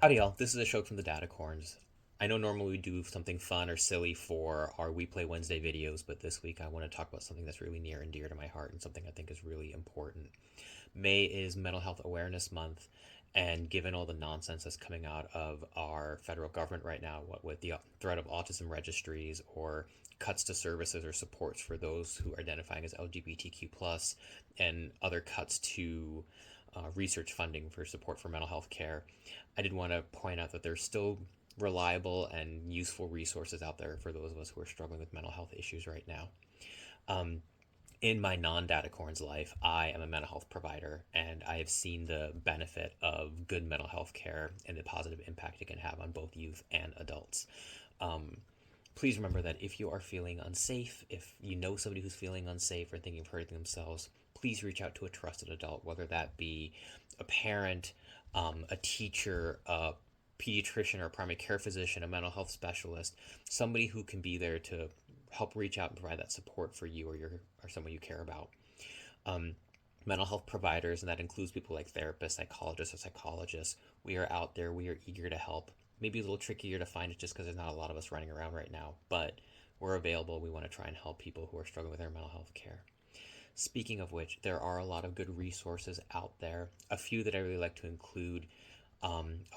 Howdy, y'all. This is Ashok from the Dadicorns. I know normally we do something fun or silly for our We Play Wednesday videos, but this week I want to talk about something that's really near and dear to my heart and something I think is really important. May is Mental Health Awareness Month, and given all the nonsense that's coming out of our federal government right now, what with the threat of autism registries or cuts to services or supports for those who are identifying as LGBTQ plus, and other cuts to research funding for support for mental health care, I did want to point out that there's still reliable and useful resources out there for those of us who are struggling with mental health issues right now. Um, in my non-Dadicorns life, I am a mental health provider, and I have seen the benefit of good mental health care and the positive impact it can have on both youth and adults. Um, Please remember that if you are feeling unsafe, if you know somebody who's feeling unsafe or thinking of hurting themselves, please reach out to a trusted adult, whether that be a parent, a teacher, a pediatrician or a primary care physician, a mental health specialist, somebody who can be there to help reach out and provide that support for you or someone you care about. Um, Mental health providers, and that includes people like therapists, psychologists, or psychologists. We are out there. We are eager to help. Maybe a little trickier to find it just because there's not a lot of us running around right now, but we're available. We want to try and help people who are struggling with their mental health care. Speaking of which, there are a lot of good resources out there. A few that I really like to include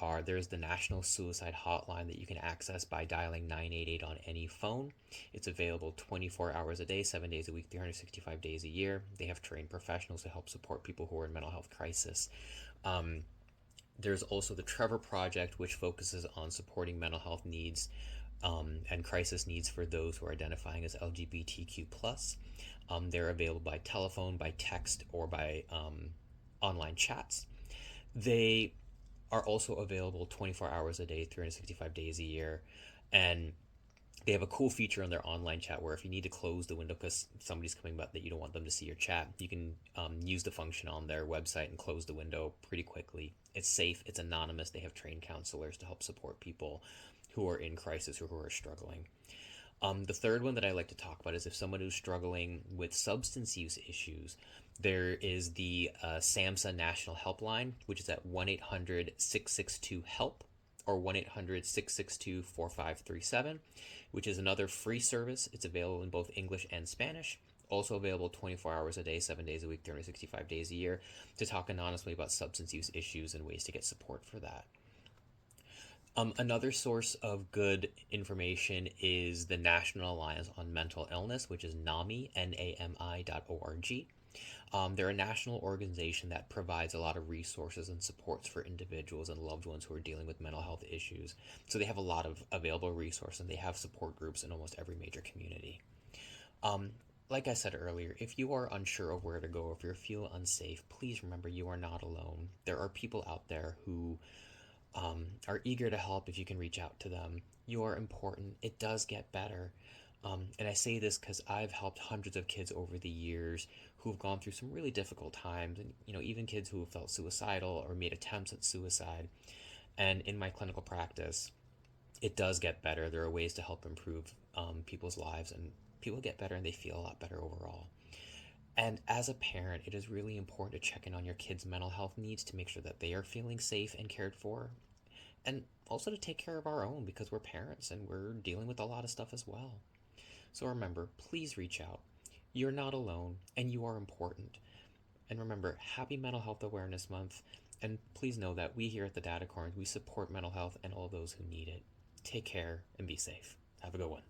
are there's the National Suicide Hotline that you can access by dialing 988 on any phone. It's available 24 hours a day, 7 days a week, 365 days a year. They have trained professionals to help support people who are in mental health crisis. Um, there's also the Trevor Project, which focuses on supporting mental health needs and crisis needs for those who are identifying as LGBTQ plus. They're available by telephone, by text, or by online chats. They are also available 24 hours a day, 365 days a year. And they have a cool feature on their online chat where if you need to close the window because somebody's coming by that you don't want them to see your chat, you can use the function on their website and close the window pretty quickly. It's safe, it's anonymous. They have trained counselors to help support people who are in crisis or who are struggling. The third one that I like to talk about is if someone who's struggling with substance use issues, there is the SAMHSA National Helpline, which is at 1 800 662 HELP or 1 800 662 4537, which is another free service. It's available in both English and Spanish. Also available 24 hours a day, 7 days a week, 365 days a year to talk anonymously about substance use issues and ways to get support for that. Another source of good information is the National Alliance on Mental Illness, which is NAMI, NAMI.org. They're a national organization that provides a lot of resources and supports for individuals and loved ones who are dealing with mental health issues. So they have a lot of available resources, and they have support groups in almost every major community. Um, like I said earlier, if you are unsure of where to go, if you feel unsafe, please remember you are not alone. There are people out there who are eager to help if you can reach out to them. You're important. It does get better. And I say this because I've helped hundreds of kids over the years who have gone through some really difficult times, and even kids who have felt suicidal or made attempts at suicide. And in my clinical practice, it does get better. There are ways to help improve people's lives, and people get better and they feel a lot better overall. And as a parent, it is really important to check in on your kids' mental health needs to make sure that they are feeling safe and cared for, and also to take care of our own because we're parents and we're dealing with a lot of stuff as well. So remember, please reach out. You're not alone and you are important. And remember, happy Mental Health Awareness Month. And please know that we here at the Dadicorns, we support mental health and all those who need it. Take care and be safe. Have a good one.